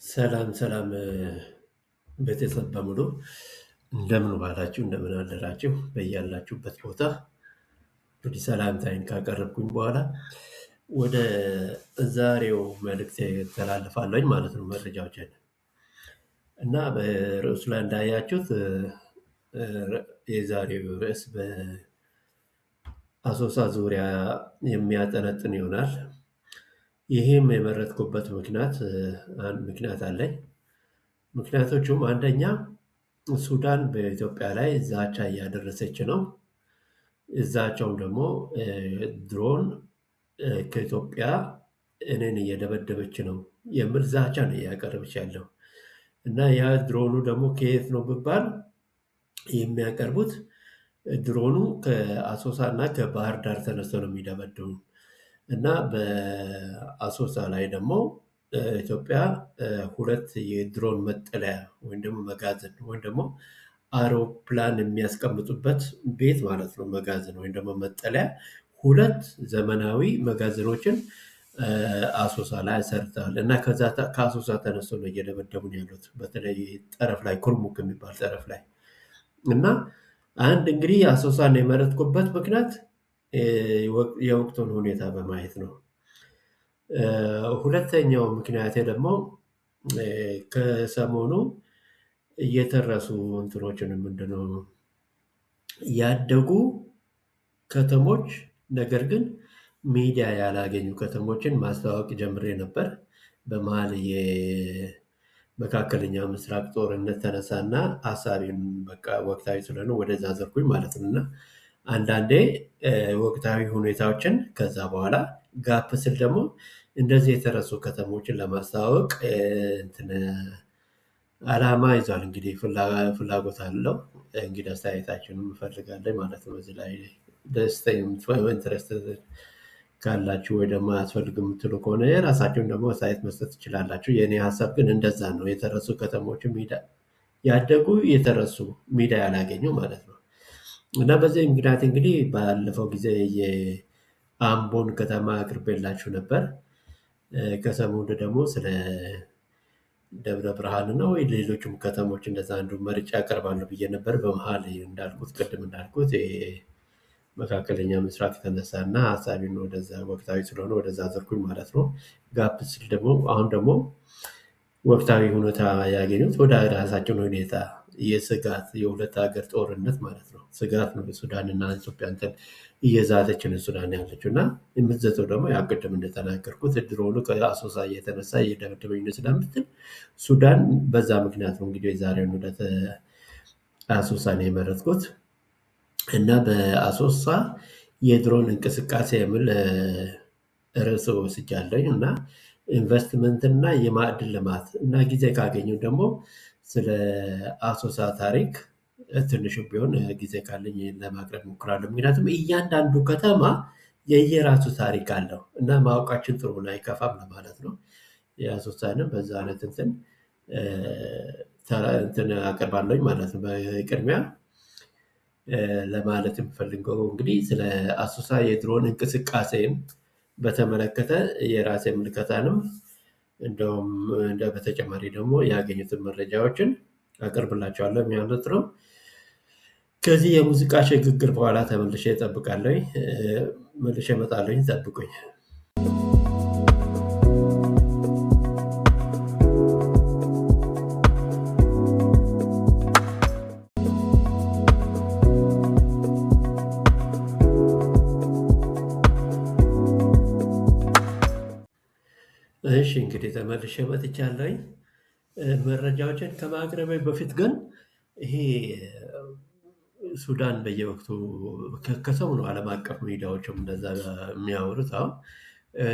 ሰላም ሰላም ቤተሰብ በሙሉ እንደምን ዋላችሁ፣ እንደምን አደራችሁ። በያላችሁበት ቦታ እንግዲህ ሰላምታዬን ካቀረብኩኝ በኋላ ወደ ዛሬው መልእክት ተላልፋለኝ ማለት ነው። መረጃዎችን እና በርዕሱ ላይ እንዳያችሁት የዛሬው ርዕስ በአሶሳ ዙሪያ የሚያጠነጥን ይሆናል። ይህም የመረጥኩበት ምክንያት አለኝ። ምክንያቶቹም አንደኛ ሱዳን በኢትዮጵያ ላይ ዛቻ እያደረሰች ነው። ዛቻውም ደግሞ ድሮን ከኢትዮጵያ እኔን እየደበደበች ነው የሚል ዛቻ ነው እያቀረበች ያለው እና ያ ድሮኑ ደግሞ ከየት ነው ቢባል የሚያቀርቡት ድሮኑ ከአሶሳ እና ከባህር ዳር ተነስቶ ነው የሚደበድቡ እና በአሶሳ ላይ ደግሞ ኢትዮጵያ ሁለት የድሮን መጠለያ ወይም ደግሞ መጋዘን ወይም ደግሞ አውሮፕላን የሚያስቀምጡበት ቤት ማለት ነው። መጋዘን ወይም ደግሞ መጠለያ ሁለት ዘመናዊ መጋዘኖችን አሶሳ ላይ ሰርተዋል እና ከአሶሳ ተነስቶ ነው እየደበደቡ ነው ያሉት። በተለይ ጠረፍ ላይ ኩርሙክ የሚባል ጠረፍ ላይ እና አንድ እንግዲህ አሶሳን የመረጥኩበት ምክንያት የወቅቱን ሁኔታ በማየት ነው። ሁለተኛው ምክንያቴ ደግሞ ከሰሞኑ እየተረሱ እንትኖችን ምንድነው ያደጉ ከተሞች ነገር ግን ሚዲያ ያላገኙ ከተሞችን ማስተዋወቅ ጀምሬ ነበር። በመሀል የመካከለኛው ምስራቅ ጦርነት ተነሳና ሀሳቤን በቃ ወቅታዊ ስለሆነ ወደዛ ዘርኩኝ ማለት ነው እና አንዳንዴ ወቅታዊ ሁኔታዎችን ከዛ በኋላ ጋፕ ስል ደግሞ እንደዚህ የተረሱ ከተሞችን ለማስተዋወቅ አላማ ይዟል። እንግዲህ ፍላጎት አለው። እንግዲህ አስተያየታችሁንም እፈልጋለሁ ማለት ነው። በዚህ ላይ ደስተኛ ኢንትረስት ካላችሁ ወይ ደግሞ አያስፈልግም የምትሉ ከሆነ የራሳችሁን ደግሞ አስተያየት መስጠት ትችላላችሁ። የእኔ ሀሳብ ግን እንደዛ ነው። የተረሱ ከተሞችን ያደጉ የተረሱ ሚዲያ ያላገኙ ማለት ነው እና በዚህ ምክንያት እንግዲህ ባለፈው ጊዜ የአምቦን ከተማ አቅርቤላችሁ ነበር። ከሰሞኑ ደግሞ ስለ ደብረ ብርሃን ነው ወይ ሌሎችም ከተሞች እንደዛ አንዱ መርጫ ያቀርባሉ ብዬ ነበር። በመሀል ቅድም እንዳልኩት መካከለኛ ምስራቅ የተነሳና ሀሳቢን ወደዛ ወቅታዊ ስለሆነ ወደዛ ዘርኩኝ ማለት ነው። ጋፕ ስል ደግሞ አሁን ደግሞ ወቅታዊ ሁኔታ ያገኙት ወደ ራሳቸውን ሁኔታ የስጋት የሁለት ሀገር ጦርነት ማለት ነው። ስጋት ነው ሱዳንና ኢትዮጵያ እንትን እየዛተች ነው ሱዳን ያለችው እና የምትዘተው ደግሞ ያው ቅድም እንደተናገርኩት ድሮኑ ከአሶሳ እየተነሳ እየደበደበኝ ነው ስለምትል ሱዳን በዛ ምክንያት ነው እንግዲህ የዛሬውን ወደ አሶሳን የመረጥኩት እና በአሶሳ የድሮን እንቅስቃሴ የሚል ርዕስ ወስጃለሁ እና ኢንቨስትመንትና የማዕድን ልማት እና ጊዜ ካገኙ ደግሞ ስለ አሶሳ ታሪክ ትንሽ ቢሆን ጊዜ ካለኝ ለማቅረብ እሞክራለሁ። ምክንያቱም እያንዳንዱ ከተማ የየራሱ ታሪክ አለው እና ማወቃችን ጥሩ ነው፣ አይከፋም ለማለት ነው። የአሶሳንም በዛ አይነት እንትን አቀርባለሁኝ ማለት ነው። በቅድሚያ ለማለት የምፈልገው እንግዲህ ስለ አሶሳ የድሮን እንቅስቃሴን በተመለከተ የራሴ ምልከታንም እንደውም በተጨማሪ ደግሞ ያገኙትን መረጃዎችን አቀርብላችኋለሁ ማለት ነው። ከዚህ የሙዚቃ ሽግግር በኋላ ተመልሼ እመጣለሁኝ። ጠብቁኝ። እሺ እንግዲህ ተመልሼ መጥቻለሁኝ። መረጃዎችን ከማቅረቤ በፊት ግን ይሄ ሱዳን በየወቅቱ ከሰው ነው ዓለም አቀፍ ሚዲያዎችም እንደዛ የሚያወሩት። አሁን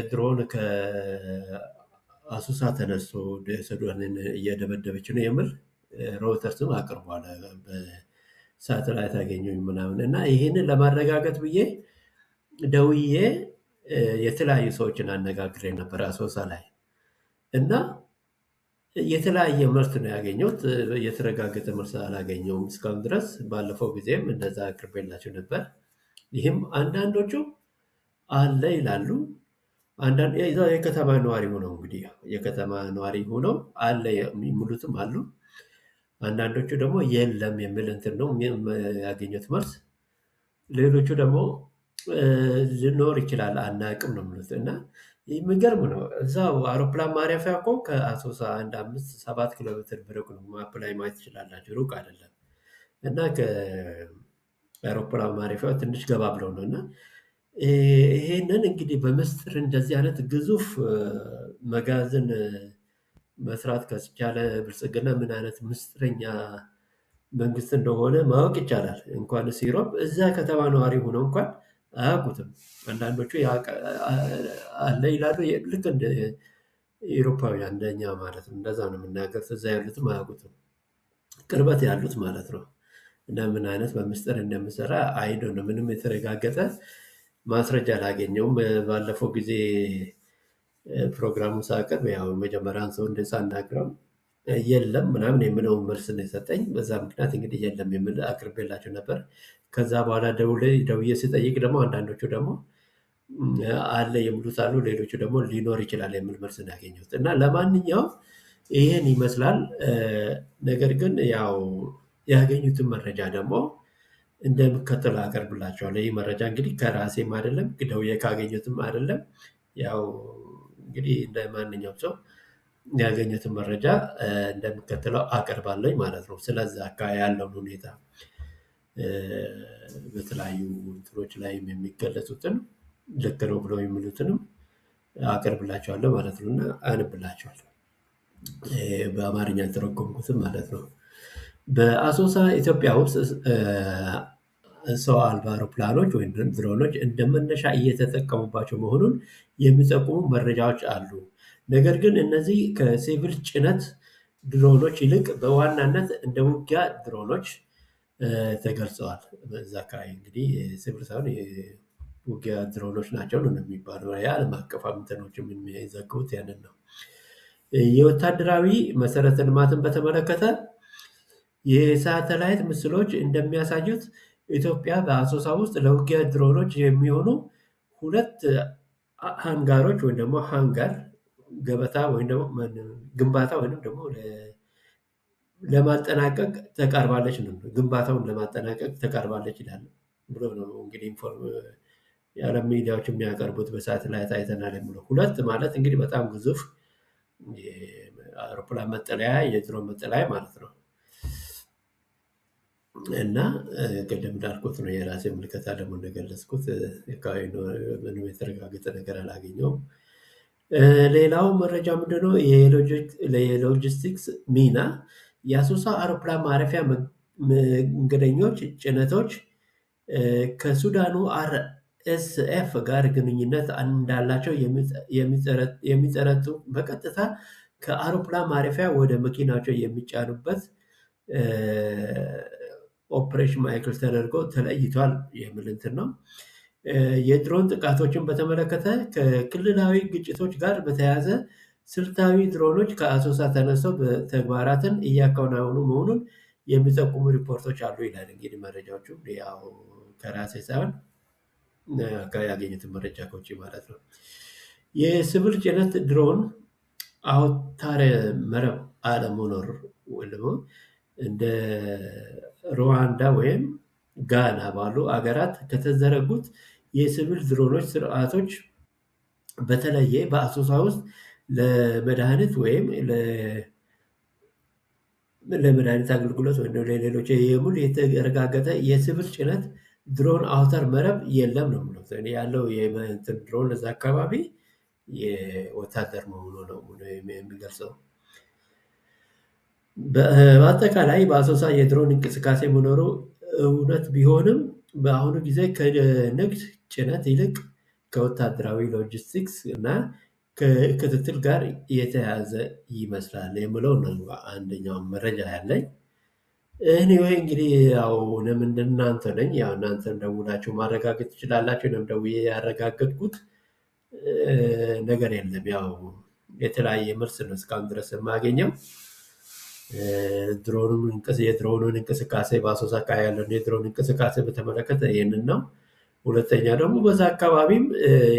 ድሮን ከአሶሳ ተነስቶ ሱዳንን እየደበደበች ነው የሚል ሮይተርስም አቅርቧል በሳተላይት አገኘሁኝ ምናምን እና ይህንን ለማረጋገጥ ብዬ ደውዬ የተለያዩ ሰዎችን አነጋግሬ ነበር አሶሳ ላይ እና የተለያየ ምርት ነው ያገኘሁት። የተረጋገጠ ምርት አላገኘሁም እስካሁን ድረስ። ባለፈው ጊዜም እንደዛ አቅርቤላችሁ ነበር። ይህም አንዳንዶቹ አለ ይላሉ፣ አንዳንድ የዛው የከተማ ነዋሪ ሆነው እንግዲህ የከተማ ነዋሪ ሆነው አለ የሚሉትም አሉ። አንዳንዶቹ ደግሞ የለም የሚል እንትን ነው ያገኙት መልስ። ሌሎቹ ደግሞ ሊኖር ይችላል አናቅም ነው የሚሉት። እና የሚገርም ነው። እዛው አውሮፕላን ማረፊያ እኮ ከአሶሳ አንድ 5-7 ኪሎ ሜትር ብርቅ ነው። ማፕ ላይ ማየት ትችላላችሁ፣ ሩቅ አይደለም። እና ከአውሮፕላን ማረፊያው ትንሽ ገባ ብለው ነው። እና ይሄንን እንግዲህ በምስጢር እንደዚህ አይነት ግዙፍ መጋዘን መስራት ከቻለ ብልጽግና ምን አይነት ምስጢረኛ መንግስት እንደሆነ ማወቅ ይቻላል። እንኳንስ ዩሮፕ እዛ ከተማ ነዋሪ ሆነው እንኳን አያውቁትም። አንዳንዶቹ አለ ይላሉ፣ ልክ እንደ ኤሮፓውያን እንደኛ ማለት ነው። እንደዛ ነው የምናገሩት። እዛ ያሉትም አያውቁትም፣ ቅርበት ያሉት ማለት ነው። እና ምን አይነት በምስጢር እንደምሰራ አይዶ ነው። ምንም የተረጋገጠ ማስረጃ አላገኘውም። ባለፈው ጊዜ ፕሮግራሙን ሳቀርብ ያው መጀመሪያን ሰው እንደ ሳናግረው የለም ምናምን የምለውን መልስ ነው የሰጠኝ። በዛ ምክንያት እንግዲህ የለም የምል አቅርቤላቸው ነበር። ከዛ በኋላ ደውዬ ስጠይቅ ደግሞ አንዳንዶቹ ደግሞ አለ የሚሉት አሉ፣ ሌሎቹ ደግሞ ሊኖር ይችላል የሚል መልስ ነው ያገኘሁት። እና ለማንኛውም ይሄን ይመስላል። ነገር ግን ያው ያገኙትን መረጃ ደግሞ እንደሚከተለው አቀርብላቸዋለሁ። ይህ መረጃ እንግዲህ ከራሴም አይደለም ደውዬ ካገኙትም አይደለም። ያው እንግዲህ እንደ ማንኛውም ሰው ያገኙትን መረጃ እንደሚከተለው አቀርባለኝ ማለት ነው። ስለዛ አካባቢ ያለውን ሁኔታ በተለያዩ እንትኖች ላይም የሚገለጹትን ልክ ነው ብለው የሚሉትንም አቀርብላቸዋለሁ ማለት ነው። እና አንብላቸዋለሁ በአማርኛ የተረጎምኩትም ማለት ነው። በአሶሳ ኢትዮጵያ ውስጥ ሰው አልባ አውሮፕላኖች ወይም ድሮኖች እንደ መነሻ እየተጠቀሙባቸው መሆኑን የሚጠቁሙ መረጃዎች አሉ። ነገር ግን እነዚህ ከሲቪል ጭነት ድሮኖች ይልቅ በዋናነት እንደ ውጊያ ድሮኖች ተገልጸዋል። በዛ አካባቢ እንግዲህ ሲቪል ሳይሆን የውጊያ ድሮኖች ናቸው ነው የሚባለው። የዓለም አቀፍ እንትኖችም የሚዘግቡት ያንን ነው። የወታደራዊ መሰረተ ልማትን በተመለከተ የሳተላይት ምስሎች እንደሚያሳዩት ኢትዮጵያ በአሶሳ ውስጥ ለውጊያ ድሮኖች የሚሆኑ 2 ሃንጋሮች ወይም ደግሞ ሃንጋር ገበታ ወይም ደግሞ ግንባታ ወይም ደግሞ ለማጠናቀቅ ተቃርባለች ነው። ግንባታውን ለማጠናቀቅ ተቃርባለች ይላል ብሎ ነው እንግዲህ የዓለም ሚዲያዎች የሚያቀርቡት። በሳተላይት አይተናል የሚለው 2 ማለት እንግዲህ በጣም ግዙፍ የአውሮፕላን መጠለያ፣ የድሮን መጠለያ ማለት ነው። እና ቅድም እንዳልኩት ነው የራሴ ምልከታ ደግሞ እንደገለጽኩት ምንም የተረጋገጠ ነገር አላገኘውም። ሌላው መረጃ ምንድነው? የሎጂስቲክስ ሚና የአሶሳ አውሮፕላን ማረፊያ መንገደኞች ጭነቶች ከሱዳኑ RSF ጋር ግንኙነት እንዳላቸው የሚጠረጡ በቀጥታ ከአውሮፕላን ማረፊያ ወደ መኪናቸው የሚጫኑበት ኦፕሬሽን ማዕከል ተደርጎ ተለይቷል የሚል እንትን ነው። የድሮን ጥቃቶችን በተመለከተ ከክልላዊ ግጭቶች ጋር በተያያዘ ስልታዊ ድሮኖች ከአሶሳ ተነስተው ተግባራትን እያከናወኑ መሆኑን የሚጠቁሙ ሪፖርቶች አሉ ይላል። እንግዲህ መረጃዎቹ ያው ከራሴ ሳይሆን ያገኙትን መረጃ ከውጭ ማለት ነው። የሲቪል ጭነት ድሮን አውታረ መረብ አለመኖር ወይ ደግሞ እንደ ሩዋንዳ ወይም ጋና ባሉ አገራት ከተዘረጉት የሲቪል ድሮኖች ስርዓቶች በተለየ በአሶሳ ውስጥ ለመድኃኒት ወይም ለመድኃኒት አገልግሎት ወይም ለሌሎች የሙሉ የተረጋገጠ የሲቪል ጭነት ድሮን አውታር መረብ የለም ነው የሚለው። ያለው የእንትን ድሮን እዛ አካባቢ የወታደር መሆኑ ነው የሚገልጸው። በአጠቃላይ በአሶሳ የድሮን እንቅስቃሴ መኖሩ እውነት ቢሆንም በአሁኑ ጊዜ ከንግድ ጭነት ይልቅ ከወታደራዊ ሎጂስቲክስ እና ከክትትል ጋር የተያያዘ ይመስላል የሚለው ነው አንደኛው መረጃ ያለኝ። ኤኒዌይ እንግዲህ ያው እኔም እንደናንተ ነኝ። ያው እናንተም ደውላችሁ ማረጋገጥ ትችላላችሁ። እኔም ደውዬ ያረጋገጥኩት ነገር የለም። ያው የተለያየ መልስ ነው እስካሁን ድረስ የማገኘው። የድሮኑን እንቅስቃሴ በአሶሳ አካባቢ ያለውን የድሮን እንቅስቃሴ በተመለከተ ይህንን ነው። ሁለተኛ ደግሞ በዛ አካባቢም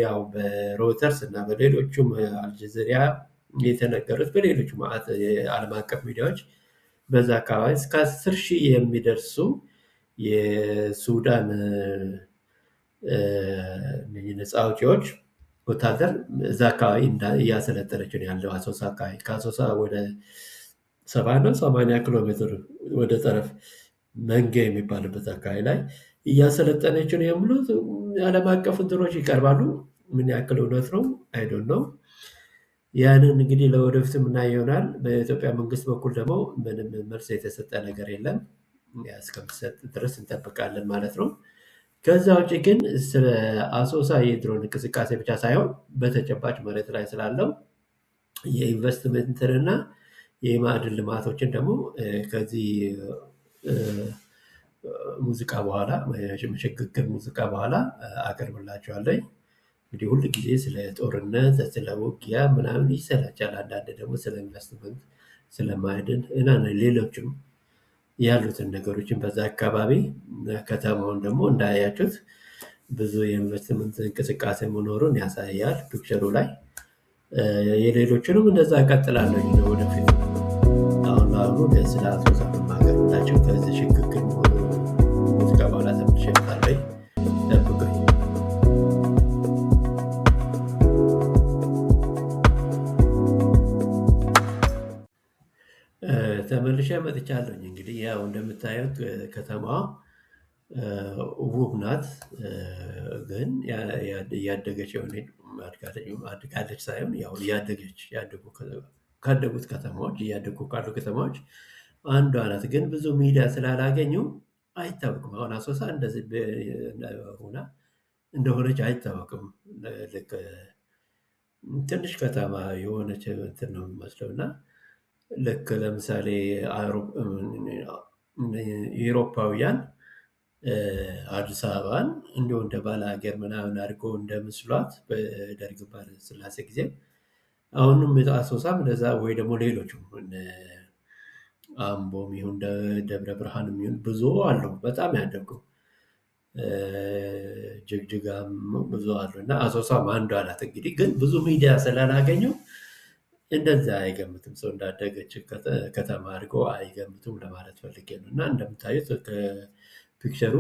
ያው በሮይተርስ እና በሌሎቹም አልጀዚራ የተነገሩት በሌሎቹ የዓለም አቀፍ ሚዲያዎች በዛ አካባቢ እስከ 10,000 የሚደርሱ የሱዳን ነፃ አውጪዎች ወታደር እዛ አካባቢ እያሰለጠነች ነው ያለው። አሶሳ አካባቢ ከአሶሳ ወደ 70 ኪሎ ሜትር ወደ ጠረፍ መንጌ የሚባልበት አካባቢ ላይ እያሰለጠነች ነው የሚሉት ዓለም አቀፍ እንትኖች ይቀርባሉ። ምን ያክል እውነት ነው አይዶን ነው። ያንን እንግዲህ ለወደፊት የምናየው ይሆናል። በኢትዮጵያ መንግስት በኩል ደግሞ ምንም መልስ የተሰጠ ነገር የለም። እስከሚሰጥ ድረስ እንጠብቃለን ማለት ነው። ከዛ ውጭ ግን ስለ አሶሳ የድሮን እንቅስቃሴ ብቻ ሳይሆን በተጨባጭ መሬት ላይ ስላለው የኢንቨስትመንትንና የማዕድን ልማቶችን ደግሞ ከዚህ ሙዚቃ በኋላ የሽግግር ሙዚቃ በኋላ አቀርብላችኋለሁ። እንግዲህ ሁል ጊዜ ስለ ጦርነት ስለ ውጊያ ምናምን ይሰላቻል። አንዳንድ ደግሞ ስለ ኢንቨስትመንት ስለ ማዕድን እና ሌሎችም ያሉትን ነገሮችን በዛ አካባቢ ከተማውን ደግሞ እንዳያችሁት ብዙ የኢንቨስትመንት እንቅስቃሴ መኖሩን ያሳያል ፒክቸሩ ላይ። የሌሎችንም እንደዛ እቀጥላለሁ ወደፊት። አሁን ለአሁኑ ስለ አሶሳ ማቀርብላችሁ ከዚህ ሽግግር ሙዚቃ በኋላ ተመልሼ እመጣለሁ። ጠብቁኝ። ተመልሼ መጥቻለሁኝ። እንግዲህ ያው እንደምታዩት ከተማዋ ውብ ናት፣ ግን እያደገች የሆነ አድጋለች ሳይሆን ያው እያደገች ካደጉት ከተማዎች እያደጉ ካሉ ከተማዎች አንዷ ናት። ግን ብዙ ሚዲያ ስላላገኙ አይታወቅም። አሁን አሶሳ እንደዚህ ሆና እንደሆነች አይታወቅም። ልክ ትንሽ ከተማ የሆነች እንትን ነው የሚመስለው እና ልክ ለምሳሌ ኢሮፓውያን አዲስ አበባን እንዲሁ እንደ ባለ ሀገር ምናምን አድርገው እንደምስሏት በደርግ ስላሴ ጊዜ አሁንም አሶሳም እንደዛ ወይ ደግሞ ሌሎችም አምቦም ይሁን ደብረ ብርሃንም ይሁን ብዙ አለው በጣም ያደጉ ጅግጅጋም ብዙ አሉ እና አሶሳም አንዷ ናት። እንግዲህ ግን ብዙ ሚዲያ ስላላገኙ እንደዛ አይገምትም። ሰው እንዳደገች ከተማ አድርጎ አይገምቱም ለማለት ፈልጌ ነው። እና እንደምታዩት ፒክቸሩ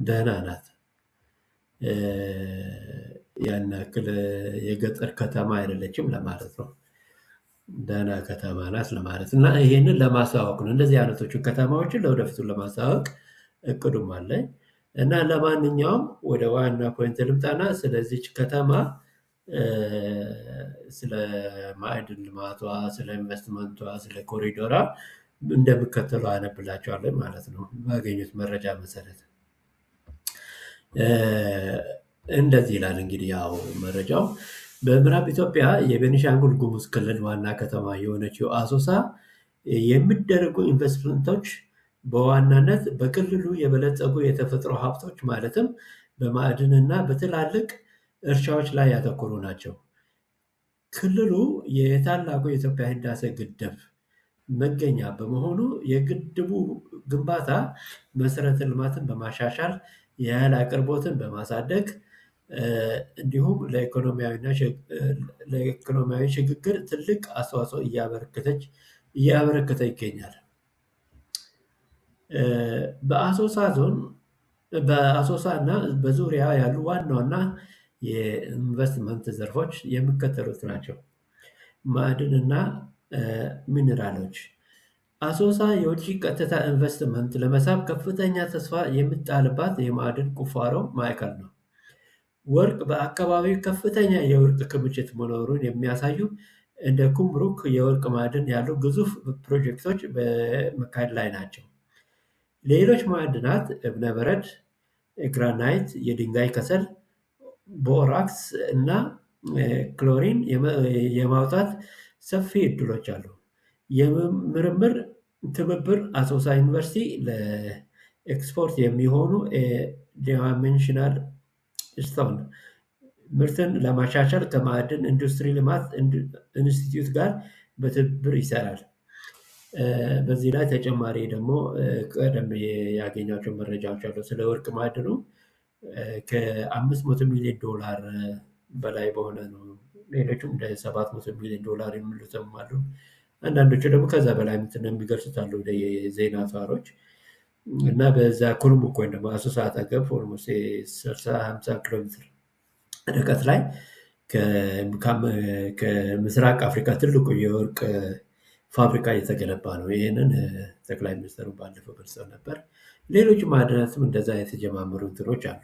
ደህና ናት። ያን ያክል የገጠር ከተማ አይደለችም ለማለት ነው። ደህና ከተማ ናት ለማለት እና ይሄንን ለማስተዋወቅ ነው። እንደዚህ አይነቶቹ ከተማዎችን ለወደፊቱ ለማስተዋወቅ እቅዱም አለኝ እና ለማንኛውም ወደ ዋና ፖይንት ልምጣና ስለዚች ከተማ ስለ ማዕድን ልማቷ፣ ስለ ኢንቨስትመንቷ፣ ስለ ኮሪዶሯ እንደሚከተለው አነብላችኋለሁ ማለት ነው ባገኙት መረጃ መሰረት። እንደዚህ ይላል እንግዲህ ያው መረጃው በምዕራብ ኢትዮጵያ የቤኒሻንጉል ጉሙዝ ክልል ዋና ከተማ የሆነችው አሶሳ የሚደረጉ ኢንቨስትመንቶች በዋናነት በክልሉ የበለጸጉ የተፈጥሮ ሀብቶች ማለትም በማዕድንና በትላልቅ እርሻዎች ላይ ያተኮሩ ናቸው። ክልሉ የታላቁ የኢትዮጵያ ህዳሴ ግድብ መገኛ በመሆኑ የግድቡ ግንባታ መሰረተ ልማትን በማሻሻል የኃይል አቅርቦትን በማሳደግ እንዲሁም ለኢኮኖሚያዊ ሽግግር ትልቅ አስተዋጽኦ እያበረከተ ይገኛል። በአሶሳ እና በዙሪያ ያሉ ዋና ዋና የኢንቨስትመንት ዘርፎች የሚከተሉት ናቸው። ማዕድንና ሚኔራሎች። አሶሳ የውጭ ቀጥታ ኢንቨስትመንት ለመሳብ ከፍተኛ ተስፋ የሚጣልባት የማዕድን ቁፋሮ ማዕከል ነው። ወርቅ በአካባቢው ከፍተኛ የወርቅ ክምችት መኖሩን የሚያሳዩ እንደ ኩምሩክ የወርቅ ማዕድን ያሉ ግዙፍ ፕሮጀክቶች በመካሄድ ላይ ናቸው። ሌሎች ማዕድናት እብነበረድ፣ ግራናይት፣ የድንጋይ ከሰል፣ ቦራክስ እና ክሎሪን የማውጣት ሰፊ እድሎች አሉ። የምርምር ትብብር አሶሳ ዩኒቨርሲቲ ለኤክስፖርት የሚሆኑ ዳይሜንሽናል ስቶን ምርትን ለማሻሻል ከማዕድን ኢንዱስትሪ ልማት ኢንስቲትዩት ጋር በትብብር ይሰራል። በዚህ ላይ ተጨማሪ ደግሞ ቀደም ያገኟቸው መረጃዎች አሉ ስለ ወርቅ ማዕድኑ ከ500 ሚሊዮን ዶላር በላይ በሆነ ነው። ሌሎችም እንደ 700 ሚሊዮን ዶላር የሚሉትም አሉ። አንዳንዶቹ ደግሞ ከዛ በላይ የሚገልጹት አሉ የዜና አውታሮች። እና በዛ ኩርሙክ ወይም ደግሞ አሶሳ አጠገብ ኦልሞስት 60-50 ኪሎ ሜትር ርቀት ላይ ከምስራቅ አፍሪካ ትልቁ የወርቅ ፋብሪካ እየተገነባ ነው። ይህንን ጠቅላይ ሚኒስትሩ ባለፈው ገልጸው ነበር። ሌሎች ማዕድናትም እንደዛ የተጀማመሩ እንትኖች አሉ።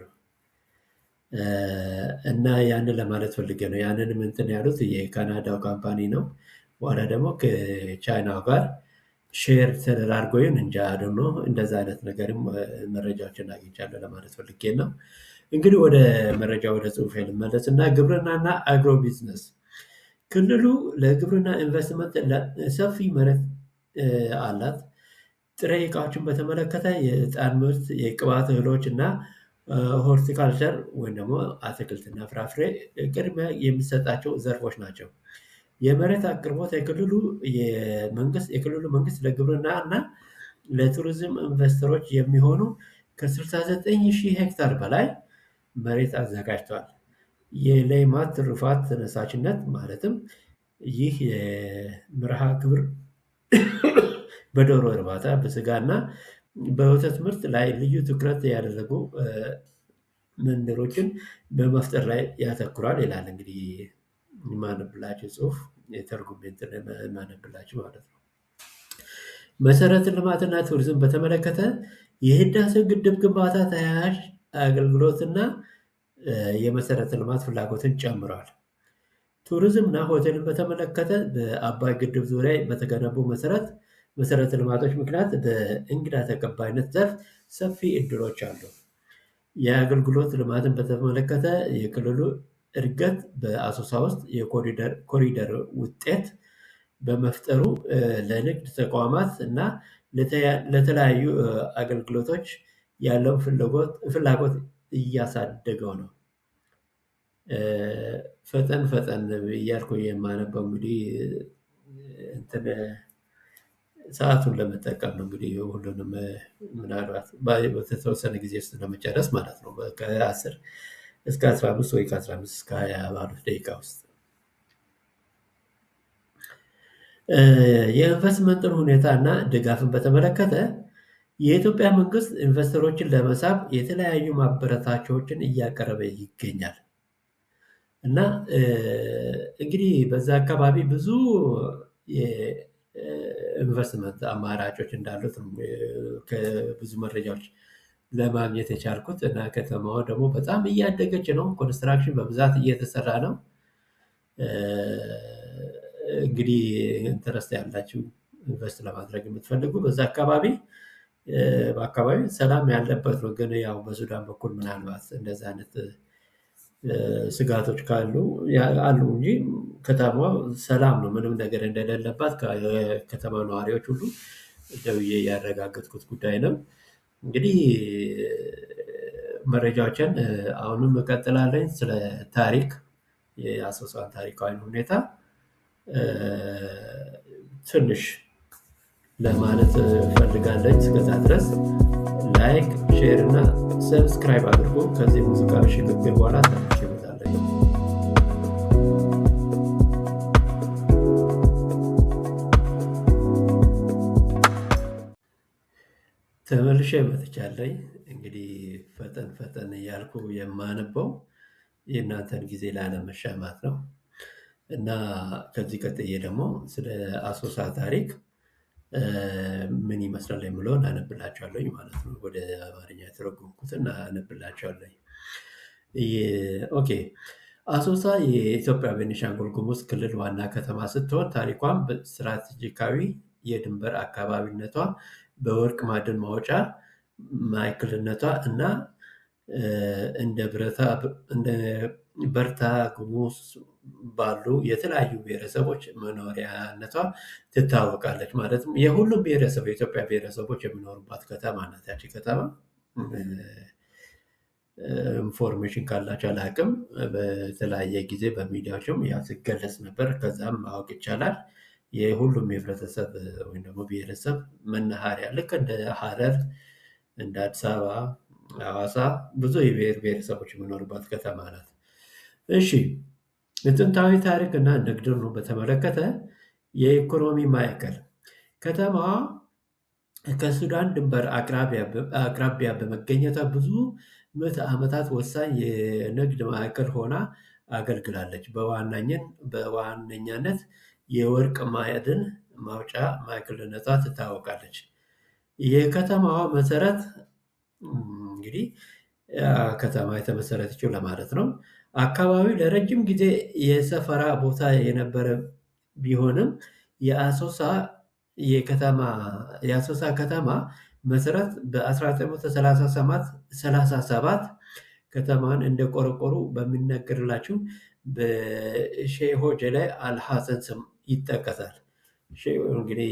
እና ያንን ለማለት ፈልጌ ነው። ያንንም እንትን ያሉት የካናዳው ካምፓኒ ነው። በኋላ ደግሞ ከቻይናው ጋር ሼር ተደራርጎ ይሁን እንጃ ደግሞ እንደዛ አይነት ነገርም መረጃዎችን አግኝቻለሁ ለማለት ፈልጌ ነው። እንግዲህ ወደ መረጃ ወደ ጽሁፍ ልመለስ እና ግብርናና አግሮ ቢዝነስ ክልሉ ለግብርና ኢንቨስትመንት ሰፊ መሬት አላት። ጥሬ እቃዎችን በተመለከተ የዕጣን ምርት፣ የቅባት እህሎች እና ሆርቲካልቸር ወይም ደግሞ አትክልትና ፍራፍሬ ቅድሚያ የሚሰጣቸው ዘርፎች ናቸው። የመሬት አቅርቦት የክልሉ መንግስት ለግብርና እና ለቱሪዝም ኢንቨስተሮች የሚሆኑ ከ69,000 ሄክታር በላይ መሬት አዘጋጅቷል። የሌማት ትሩፋት ተነሳሽነት ማለትም ይህ የመርሃ ግብር በዶሮ እርባታ፣ በስጋና በወተት ምርት ላይ ልዩ ትኩረት ያደረጉ መንደሮችን በመፍጠር ላይ ያተኩራል ይላል። እንግዲህ የማነብላችሁ ጽሁፍ የተርጉሜ የማነብላችሁ ማለት ነው። መሰረተ ልማትና ቱሪዝም በተመለከተ የህዳሴው ግድብ ግንባታ ተያያዥ አገልግሎትና የመሰረተ ልማት ፍላጎትን ጨምረዋል። ቱሪዝምና ሆቴልን በተመለከተ በአባይ ግድብ ዙሪያ በተገነቡ መሰረተ ልማቶች ምክንያት በእንግዳ ተቀባይነት ዘርፍ ሰፊ እድሎች አሉ። የአገልግሎት ልማትን በተመለከተ የክልሉ እድገት በአሶሳ ውስጥ የኮሪደር ውጤት በመፍጠሩ ለንግድ ተቋማት እና ለተለያዩ አገልግሎቶች ያለውን ፍላጎት እያሳደገው ነው። ፈጠን እያልኩ የማነበው እንግዲህ ሰዓቱን ለመጠቀም ነው። እንግዲህ ሁሉንም ምናልባት በተወሰነ ጊዜ ውስጥ ለመጨረስ ማለት ነው። ከ10 እስከ 15 ወይ ከ15 እስከ 20 ባሉት ደቂቃ ውስጥ የኢንቨስትመንትን ሁኔታ እና ድጋፍን በተመለከተ የኢትዮጵያ መንግስት ኢንቨስተሮችን ለመሳብ የተለያዩ ማበረታቻዎችን እያቀረበ ይገኛል እና እንግዲህ በዛ አካባቢ ብዙ የኢንቨስትመንት አማራጮች እንዳሉት ከብዙ መረጃዎች ለማግኘት የቻልኩት እና ከተማዋ ደግሞ በጣም እያደገች ነው። ኮንስትራክሽን በብዛት እየተሰራ ነው። እንግዲህ ኢንተረስት ያላችሁ ኢንቨስት ለማድረግ የምትፈልጉ በዛ በአካባቢ ሰላም ያለበት ነው። ግን ያው በሱዳን በኩል ምናልባት እንደዛ አይነት ስጋቶች አሉ እንጂ ከተማው ሰላም ነው። ምንም ነገር እንደሌለባት ከተማ ነዋሪዎች ሁሉ ደውዬ ያረጋገጥኩት ጉዳይ ነው። እንግዲህ መረጃዎችን አሁንም እቀጥላለሁ። ስለ ታሪክ የአሶሳን ታሪካዊ ሁኔታ ትንሽ ለማለት ፈልጋለች። እስከዛ ድረስ ላይክ፣ ሼር እና ሰብስክራይብ አድርጎ ከዚህ ሙዚቃ ሽግግር በኋላ ተመልሼ እመጣለሁ። ተመልሼ መጥቻለሁ። እንግዲህ ፈጠን እያልኩ የማነበው የእናንተን ጊዜ ላለመሻማት ነው እና ከዚህ ቀጥዬ ደግሞ ስለ አሶሳ ታሪክ ምን ይመስላል የምለውን አነብላችኋለሁ ማለት ነው። ወደ አማርኛ የተረጎምኩትን አነብላችኋለሁ። ኦኬ። አሶሳ የኢትዮጵያ ቤኒሻንጉል ጉሙዝ ክልል ዋና ከተማ ስትሆን ታሪኳም በስትራቴጂካዊ የድንበር አካባቢነቷ፣ በወርቅ ማዕድን ማውጫ ማዕከልነቷ እና እንደ በርታ ጉሙዝ ባሉ የተለያዩ ብሔረሰቦች መኖሪያነቷ ትታወቃለች። ማለትም የሁሉም የኢትዮጵያ ብሔረሰቦች የሚኖሩባት ከተማ ናት። ያቺ ከተማ ኢንፎርሜሽን ካላቸው አላቅም፣ በተለያየ ጊዜ በሚዲያዎችም ያው ሲገለጽ ነበር። ከዛም ማወቅ ይቻላል የሁሉም የህብረተሰብ ወይም ደግሞ ብሔረሰብ መናኸሪያ ልክ እንደ ሀረር፣ እንደ አዲስ አበባ ሐዋሳ ብዙ የብሔር ብሔረሰቦች የሚኖሩባት ከተማ ናት። እሺ የጥንታዊ ታሪክ እና ንግድን በተመለከተ የኢኮኖሚ ማዕከል ከተማዋ ከሱዳን ድንበር አቅራቢያ በመገኘቷ ብዙ ምዕተ ዓመታት ወሳኝ የንግድ ማዕከል ሆና አገልግላለች። በዋነኛነት የወርቅ ማዕድን ማውጫ ማዕከልነቷ ትታወቃለች። የከተማዋ መሰረት እንግዲህ ከተማ የተመሰረተችው ለማለት ነው። አካባቢው ለረጅም ጊዜ የሰፈራ ቦታ የነበረ ቢሆንም የአሶሳ ከተማ መሰረት በ1937 ከተማን እንደቆረቆሩ በሚነገርላቸው በሼሆ ጀሌ አልሐሰን ስም ይጠቀሳል። እንግዲህ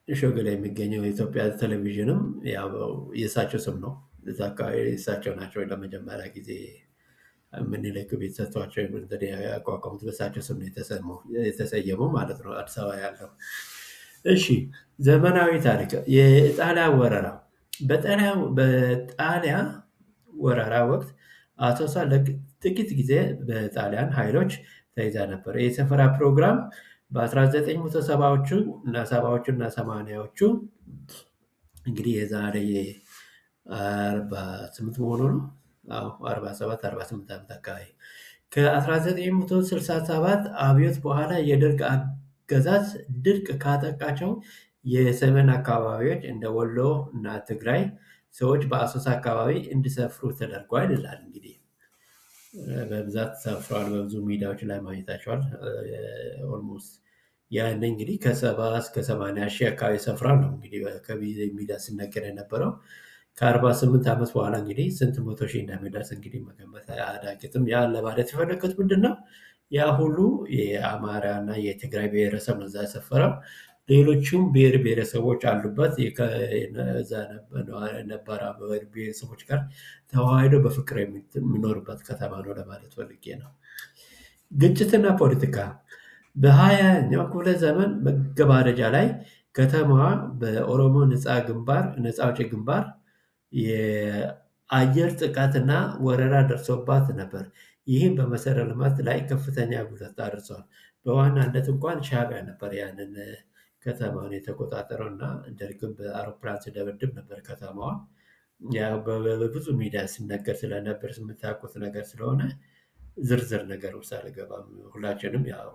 ሾገሌ የሚገኘው የኢትዮጵያ ቴሌቪዥንም የእሳቸው ስም ነው። እዛ አካባቢ እሳቸው ናቸው ለመጀመሪያ ጊዜ ምኒልክ ቤት ሰጥቷቸው ያቋቋሙት በእሳቸው ስም ነው የተሰየመው ማለት ነው አዲስ አበባ ያለው። እሺ ዘመናዊ ታሪክ የጣሊያን ወረራ በጣሊያን ወረራ ወቅት አሶሳ ለጥቂት ጊዜ በጣሊያን ኃይሎች ተይዛ ነበር። የሰፈራ ፕሮግራም በ1970ዎቹ እና 80ዎቹ እንግዲህ የዛሬ 48 መሆኑ ነው። 47 48 ዓመት አካባቢ ከ1967 አብዮት በኋላ የደርግ አገዛዝ ድርቅ ካጠቃቸው የሰሜን አካባቢዎች እንደ ወሎ እና ትግራይ ሰዎች በአሶሳ አካባቢ እንዲሰፍሩ ተደርጓል ይላል። እንግዲህ በብዛት ሰፍረዋል። በብዙ ሚዲያዎች ላይ ማግኘታቸዋል። ኦልሞስት ያን እንግዲህ ከ70 እስከ 80 ሺህ አካባቢ ሰፍሯል ነው እንግዲህ ሚዲያ ሲነገር የነበረው። ከ48 ዓመት በኋላ እንግዲህ ስንት መቶ ሺህ እንደሚደርስ እንግዲህ መገመት አያዳግትም። ያ ለማለት የፈለግኩት ምንድን ነው? ያ ሁሉ የአማራ እና የትግራይ ብሔረሰብ ነው እዛ የሰፈረው። ሌሎችም ብሔር ብሔረሰቦች አሉበት። ነባራ ብሔረሰቦች ጋር ተዋህዶ በፍቅር የሚኖርበት ከተማ ነው ለማለት ፈልጌ ነው። ግጭትና ፖለቲካ በ20ኛው ክፍለ ዘመን መገባደጃ ላይ ከተማዋ በኦሮሞ ነፃ አውጪ ግንባር የአየር ጥቃትና ወረራ ደርሶባት ነበር። ይህም በመሰረተ ልማት ላይ ከፍተኛ ጉዳት አድርሷል። በዋናነት እንኳን ሻዕቢያ ነበር ያንን ከተማውን የተቆጣጠረው እና ደርግም በአውሮፕላን ሲደበድብ ነበር ከተማዋ። በብዙ ሚዲያ ሲነገር ስለነበር የምታውቁት ነገር ስለሆነ ዝርዝር ነገር ውስጥ አልገባም። ሁላችንም ያው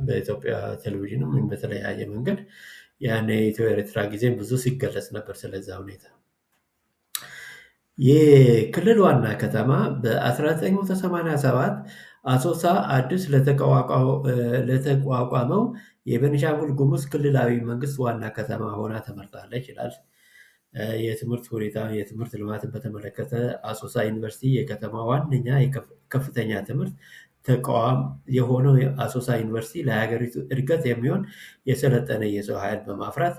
በኢትዮጵያ ቴሌቪዥንም በተለያየ መንገድ ያን የኢትዮ ኤርትራ ጊዜ ብዙ ሲገለጽ ነበር ስለዛ ሁኔታ። የክልል ዋና ከተማ በ1987 አሶሳ አዲስ ለተቋቋመው የቤኒሻንጉል ጉሙዝ ክልላዊ መንግስት ዋና ከተማ ሆና ተመርጣለች ይላል። የትምህርት ሁኔታ የትምህርት ልማትን በተመለከተ አሶሳ ዩኒቨርሲቲ የከተማ ዋነኛ ከፍተኛ ትምህርት ተቋም የሆነው አሶሳ ዩኒቨርሲቲ ለሀገሪቱ እድገት የሚሆን የሰለጠነ የሰው ኃይል በማፍራት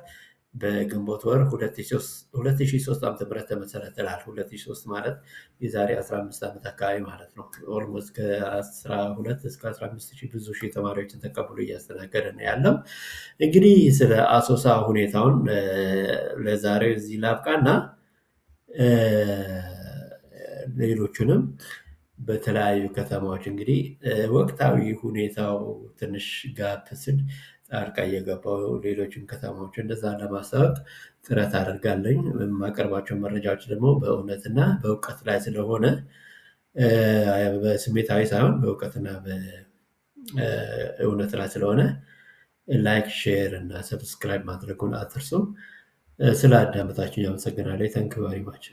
በግንቦት ወር 2003 ዓ.ም ተመሰረተ ይላል። 2003 ማለት የዛሬ 15 ዓመት አካባቢ ማለት ነው። ኦልሞስት ከ12 እስከ 15 ሺህ ብዙ ሺህ ተማሪዎችን ተቀብሎ እያስተናገደ ነው ያለው። እንግዲህ ስለ አሶሳ ሁኔታውን ለዛሬው እዚህ ላብቃና ሌሎቹንም በተለያዩ ከተማዎች እንግዲህ ወቅታዊ ሁኔታው ትንሽ ጋፕ ስል ጣልቃ እየገባው ሌሎችን ከተማዎች እንደዛ ለማስታወቅ ጥረት አደርጋለኝ። የማቀርባቸው መረጃዎች ደግሞ በእውነትና በእውቀት ላይ ስለሆነ በስሜታዊ ሳይሆን በእውቀትና በእውነት ላይ ስለሆነ ላይክ፣ ሼር እና ሰብስክራይብ ማድረጉን አትርሱ። ስለ አዳመጣችሁኝ አመሰግናለሁ። ታንክ ዩ ቬሪ ማች